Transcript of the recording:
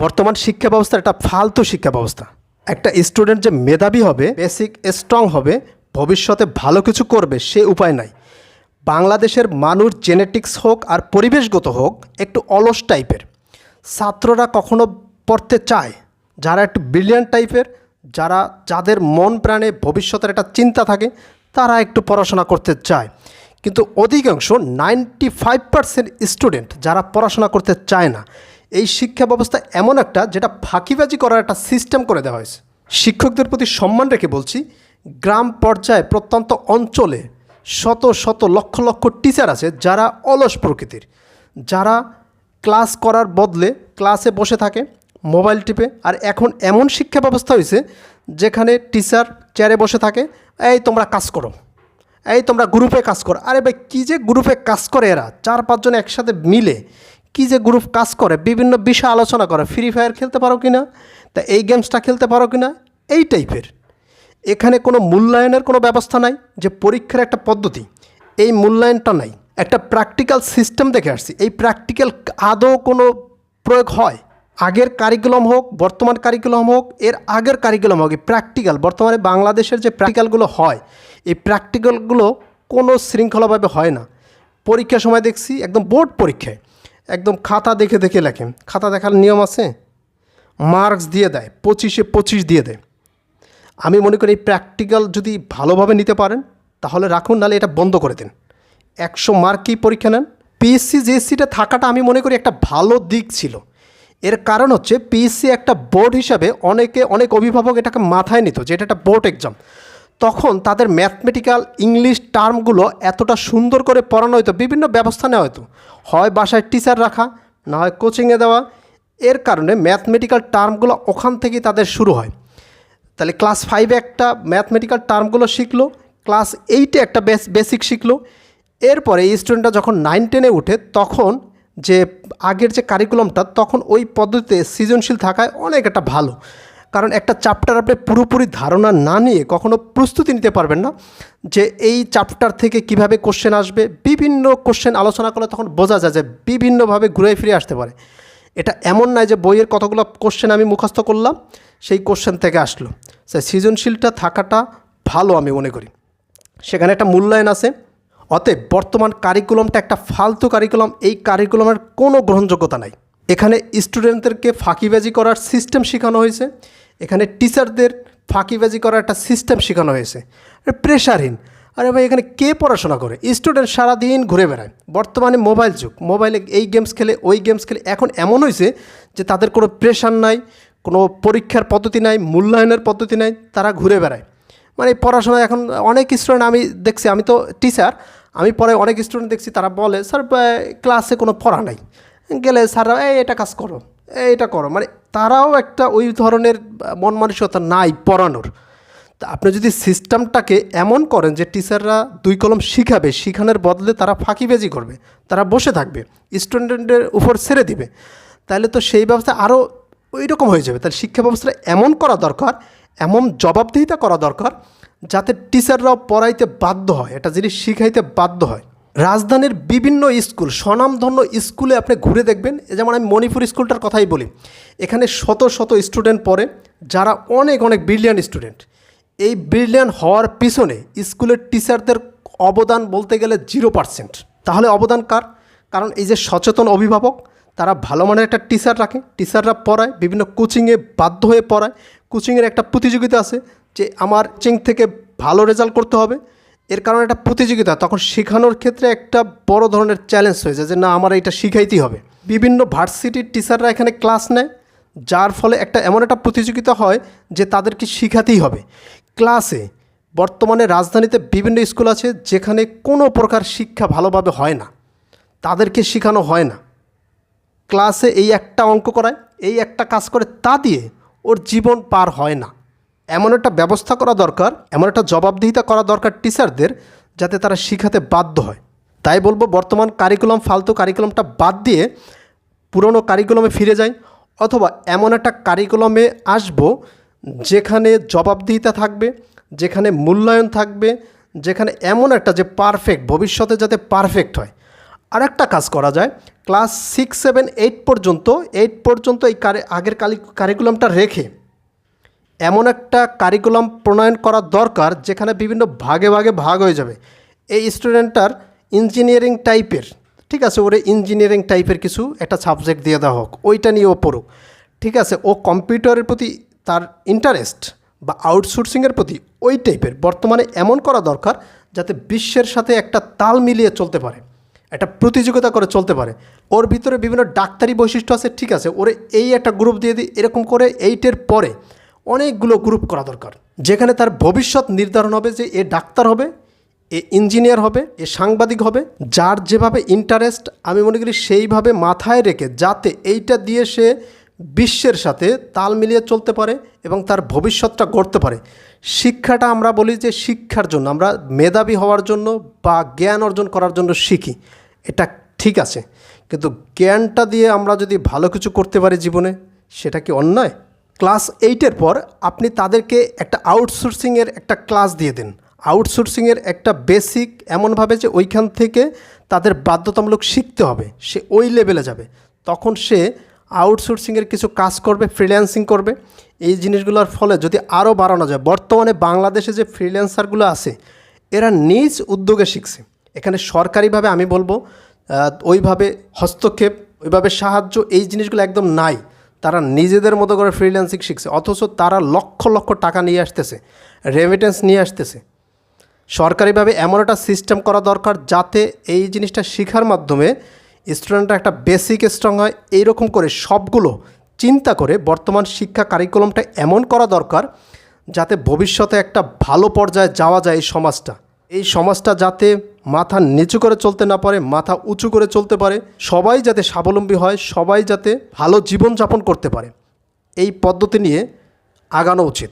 বর্তমান শিক্ষা ব্যবস্থা একটা ফালতু শিক্ষা ব্যবস্থা। একটা স্টুডেন্ট যে মেধাবী হবে, বেসিক স্ট্রং হবে, ভবিষ্যতে ভালো কিছু করবে সে উপায় নাই। বাংলাদেশের মানুষ জেনেটিক্স হোক আর পরিবেশগত হোক একটু অলস টাইপের। ছাত্ররা কখনো পড়তে চায় যারা একটু ব্রিলিয়ান্ট টাইপের, যাদের মন প্রাণে ভবিষ্যতের একটা চিন্তা থাকে, তারা একটু পড়াশোনা করতে চায়। কিন্তু অধিকাংশ 95% স্টুডেন্ট যারা পড়াশোনা করতে চায় না। এই শিক্ষা ব্যবস্থা এমন একটা যেটা ফাঁকিবাজি করার একটা সিস্টেম করে দেওয়া হয়েছে। শিক্ষকদের প্রতি সম্মান রেখে বলছি, গ্রাম পর্যায়ে প্রত্যন্ত অঞ্চলে শত শত লক্ষ লক্ষ টিচার আছে যারা অলস প্রকৃতির, যারা ক্লাস করার বদলে ক্লাসে বসে থাকে মোবাইল টিপে। আর এখন এমন শিক্ষা ব্যবস্থা হয়েছে যেখানে টিচার চেয়ারে বসে থাকে, এই তোমরা কাজ করো, এই তোমরা গ্রুপে কাজ করো। আরে ভাই, কী যে গ্রুপে কাজ করে এরা 4-5 জন একসাথে মিলে কী যে গ্রুপ কাজ করে, বিভিন্ন বিষয় আলোচনা করে। ফ্রি ফায়ার খেলতে পারো কি না, তা এই গেমসটা খেলতে পারো কি না, এই টাইপের। এখানে কোনো মূল্যায়নের কোনো ব্যবস্থা নাই, যে পরীক্ষার একটা পদ্ধতি, এই মূল্যায়নটা নাই। একটা প্র্যাকটিক্যাল সিস্টেম দেখে আসছি, এই প্র্যাকটিক্যাল আদৌ কোনো প্রয়োগ হয়? আগের কারিকুলাম হোক, বর্তমান কারিকুলাম হোক, এর আগের কারিকুলাম হোক, এই প্র্যাকটিক্যাল বর্তমানে বাংলাদেশের যে প্র্যাকটিক্যালগুলো হয়, এই প্র্যাকটিক্যালগুলো কোনো শৃঙ্খলাভাবে হয় না। পরীক্ষার সময় দেখছি একদম বোর্ড পরীক্ষায় একদম খাতা দেখে দেখে লেখেন। খাতা দেখার নিয়ম আছে, মার্কস দিয়ে দেয়, 25-এ 25 দিয়ে দেয়। আমি মনে করি এই প্র্যাকটিক্যাল যদি ভালোভাবে নিতে পারেন তাহলে রাখুন, নাহলে এটা বন্ধ করে দেন। 100 মার্কই পরীক্ষা নেন। পিএসসি জেএসসিটা থাকাটা আমি মনে করি একটা ভালো দিক ছিল। এর কারণ হচ্ছে পিএসসি একটা বোর্ড হিসাবে অনেক অভিভাবক এটাকে মাথায় নিত যে এটা একটা বোর্ড এক্সাম। তখন তাদের ম্যাথমেটিক্যাল ইংলিশ টার্মগুলো এতটা সুন্দর করে পড়ানো হতো, বিভিন্ন ব্যবস্থা নেওয়া হতো, হয় বাসায় টিচার রাখা, না হয় কোচিংয়ে দেওয়া। এর কারণে ম্যাথমেটিক্যাল টার্মগুলো ওখান থেকেই তাদের শুরু হয়। তাহলে ক্লাস 5-এ একটা ম্যাথমেটিক্যাল টার্মগুলো শিখলো, ক্লাস 8-এ একটা বেসিক শিখলো। এরপরে এই স্টুডেন্টরা যখন 9-10-এ উঠে, তখন যে আগের যে কারিকুলামটা, তখন ওই পদ্ধতিতে সৃজনশীল থাকায় অনেক একটা ভালো। কারণ একটা চ্যাপ্টার আপনি পুরোপুরি ধারণা না নিয়ে কখনো প্রস্তুতি নিতে পারবেন না যে এই চ্যাপ্টার থেকে কিভাবে কোশ্চেন আসবে। বিভিন্ন কোশ্চেন আলোচনা করলে তখন বোঝা যায় যে বিভিন্নভাবে ঘুরে ফিরে আসতে পারে। এটা এমন নয় যে বইয়ের কতগুলো কোশ্চেন আমি মুখস্থ করলাম, সেই কোশ্চেন থেকে আসলো। সৃজনশীলটা থাকাটা ভালো আমি মনে করি, সেখানে একটা মূল্যায়ন আছে। অতএব বর্তমান কারিকুলামটা একটা ফালতু কারিকুলাম, এই কারিকুলামের কোনো গ্রহণযোগ্যতা নাই। এখানে স্টুডেন্টদেরকে ফাঁকিবাজি করার সিস্টেম শেখানো হয়েছে, এখানে টিচারদের ফাঁকিবাজি করার একটা সিস্টেম শেখানো হয়েছে, প্রেশারহীন। আরে ভাই, এখানে কে পড়াশোনা করে? স্টুডেন্ট সারাদিন ঘুরে বেড়ায়। বর্তমানে মোবাইল যুগ, মোবাইলে এই গেমস খেলে, ওই গেমস খেলে। এখন এমন হয়েছে যে তাদের কোনো প্রেশার নাই, কোনো পরীক্ষার পদ্ধতি নাই, মূল্যায়নের পদ্ধতি নাই, তারা ঘুরে বেড়ায়। মানে পড়াশোনা এখন অনেক স্টুডেন্ট আমি দেখছি, আমি তো টিচার, আমি পরে অনেক স্টুডেন্ট দেখছি তারা বলে, স্যার ক্লাসে কোনো পড়া নাই, গেলে স্যাররা এটা কাজ করো, এইটা করো। মানে তারাও একটা ওই ধরনের মন মানসিকতা নাই পড়ানোর। তা আপনি যদি সিস্টেমটাকে এমন করেন যে টিচাররা 2 কলম শিখাবে, শিখানোর বদলে তারা ফাঁকিবাজি করবে, তারা বসে থাকবে, স্টুডেন্টের উপর ছেড়ে দিবে, তাহলে তো সেই ব্যবস্থা আরও ওই রকম হয়ে যাবে। তাহলে শিক্ষা ব্যবস্থাটা এমন করা দরকার, এমন জবাবদিহিতা করা দরকার যাতে টিচাররাও পড়াইতে বাধ্য হয়, একটা জিনিস শিখাইতে বাধ্য হয়। রাজধানীর বিভিন্ন স্কুল, স্বনামধন্য স্কুলে আপনি ঘুরে দেখবেন। যেমন আমি মণিপুর স্কুলটার কথাই বলি, এখানে শত শত স্টুডেন্ট পড়ে যারা অনেক ব্রিলিয়ান্ট স্টুডেন্ট। এই ব্রিলিয়ান্ট হওয়ার পিছনে স্কুলের টিচারদের অবদান বলতে গেলে 0%। তাহলে অবদান কার? কারণ এই যে সচেতন অভিভাবক, তারা ভালো মানের একটা টিচার রাখে, টিচাররা পড়ায়, বিভিন্ন কোচিংয়ে বাধ্য হয়ে পড়ায়। কোচিংয়ের একটা প্রতিযোগিতা আছে যে আমার কোচিং থেকে ভালো রেজাল্ট করতে হবে, এর কারণে একটা প্রতিযোগিতা। তখন শেখানোর ক্ষেত্রে একটা বড় ধরনের চ্যালেঞ্জ হয়ে যায় যে না, আমার এটা শিখাইতেই হবে। বিভিন্ন ভার্সিটির টিচাররা এখানে ক্লাস নেয়, যার ফলে এমন একটা প্রতিযোগিতা হয় যে তাদেরকে শিখাতেই হবে ক্লাসে। বর্তমানে রাজধানীতে বিভিন্ন স্কুল আছে যেখানে কোনো প্রকার শিক্ষা ভালোভাবে হয় না, তাদেরকে শেখানো হয় না। ক্লাসে এই একটা অঙ্ক করায়, এই একটা কাজ করে, তা দিয়ে ওর জীবন পার হয় না। এমন একটা ব্যবস্থা করা দরকার, এমন একটা জবাবদিহিতা করা দরকার টিচারদের, যাতে তারা শিখাতে বাধ্য হয়। তাই বলবো, বর্তমান কারিকুলাম, ফালতু কারিকুলামটা বাদ দিয়ে পুরনো কারিকুলামে ফিরে যাই, অথবা এমন একটা কারিকুলামে আসবো যেখানে জবাবদিহিতা থাকবে, যেখানে মূল্যায়ন থাকবে, যেখানে এমন একটা যে পারফেক্ট, ভবিষ্যতে যাতে পারফেক্ট হয়। আরেকটা কাজ করা যায়, ক্লাস 6, 7, 8 পর্যন্ত এই আগের কারিকুলামটা রেখে এমন একটা কারিকুলাম প্রণয়ন করা দরকার যেখানে বিভিন্ন ভাগে ভাগে ভাগ হয়ে যাবে। এই স্টুডেন্টটার ইঞ্জিনিয়ারিং টাইপের, ঠিক আছে, ওরে ইঞ্জিনিয়ারিং টাইপের কিছু একটা সাবজেক্ট দিয়ে দেওয়া হোক, ওইটা নিয়ে ও পড়ুক, ঠিক আছে। ও কম্পিউটারের প্রতি তার ইন্টারেস্ট বা আউটসোর্সিংয়ের প্রতি ওই টাইপের বর্তমানে এমন করা দরকার যাতে বিশ্বের সাথে একটা তাল মিলিয়ে চলতে পারে, একটা প্রতিযোগিতা করে চলতে পারে। ওর ভিতরে বিভিন্ন ডাক্তারি বৈশিষ্ট্য আছে, ঠিক আছে, ওরে এই একটা গ্রুপ দিয়ে দিই, এরকম করে 8-এর পরে অনেকগুলো গ্রুপ করা দরকার যেখানে তার ভবিষ্যৎ নির্ধারণ হবে যে এ ডাক্তার হবে, এ ইঞ্জিনিয়ার হবে, এ সাংবাদিক হবে। যার যেভাবে ইন্টারেস্ট আমি মনে করি সেইভাবে মাথায় রেখে যাতে এইটা দিয়ে সে বিশ্বের সাথে তাল মিলিয়ে চলতে পারে এবং তার ভবিষ্যৎটা গড়তে পারে। শিক্ষাটা আমরা বলি যে শিক্ষার জন্য, আমরা মেধাবী হওয়ার জন্য বা জ্ঞান অর্জন করার জন্য শিখি, এটা ঠিক আছে, কিন্তু জ্ঞানটা দিয়ে আমরা যদি ভালো কিছু করতে পারি জীবনে, সেটা কি অন্যায়? ক্লাস 8-এর পর আপনি তাদেরকে একটা আউটসোর্সিংয়ের একটা ক্লাস দিয়ে দেন, আউটসোর্সিংয়ের একটা বেসিক, এমনভাবে যে ওইখান থেকে তাদের বাধ্যতামূলক শিখতে হবে, সে ওই লেভেলে যাবে। তখন সে আউটসোর্সিংয়ের কিছু কাজ করবে, ফ্রিল্যান্সিং করবে। এই জিনিসগুলোর ফলে যদি আরও বাড়ানো যায়, বর্তমানে বাংলাদেশে যে ফ্রিল্যান্সারগুলো আছে এরা নিজ উদ্যোগে শিখছে। এখানে সরকারিভাবে আমি বলবো ওইভাবে হস্তক্ষেপ, ওইভাবে সাহায্য, এই জিনিসগুলো একদম নাই। তারা নিজেদের মতো করে ফ্রিল্যান্সিং শিখছে, অথচ তারা লক্ষ লক্ষ টাকা নিয়ে আসতেছে, রেমিটেন্স নিয়ে আসতেছে। সরকারিভাবে এমন একটা সিস্টেম করা দরকার যাতে এই জিনিসটা শেখার মাধ্যমে স্টুডেন্টরা একটা বেসিক স্ট্রং হয়। এইরকম করে সবগুলো চিন্তা করে বর্তমান শিক্ষা কারিকুলামটা এমন করা দরকার যাতে ভবিষ্যতে একটা ভালো পর্যায়ে যাওয়া যায়। এই সমাজটা যাতে মাথা নিচু করে চলতে না পারে, মাথা উঁচু করে চলতে পারে, সবাই যাতে স্বাবলম্বী হয়, সবাই যাতে ভালো জীবনযাপন করতে পারে, এই পদ্ধতি নিয়ে আগানো উচিত।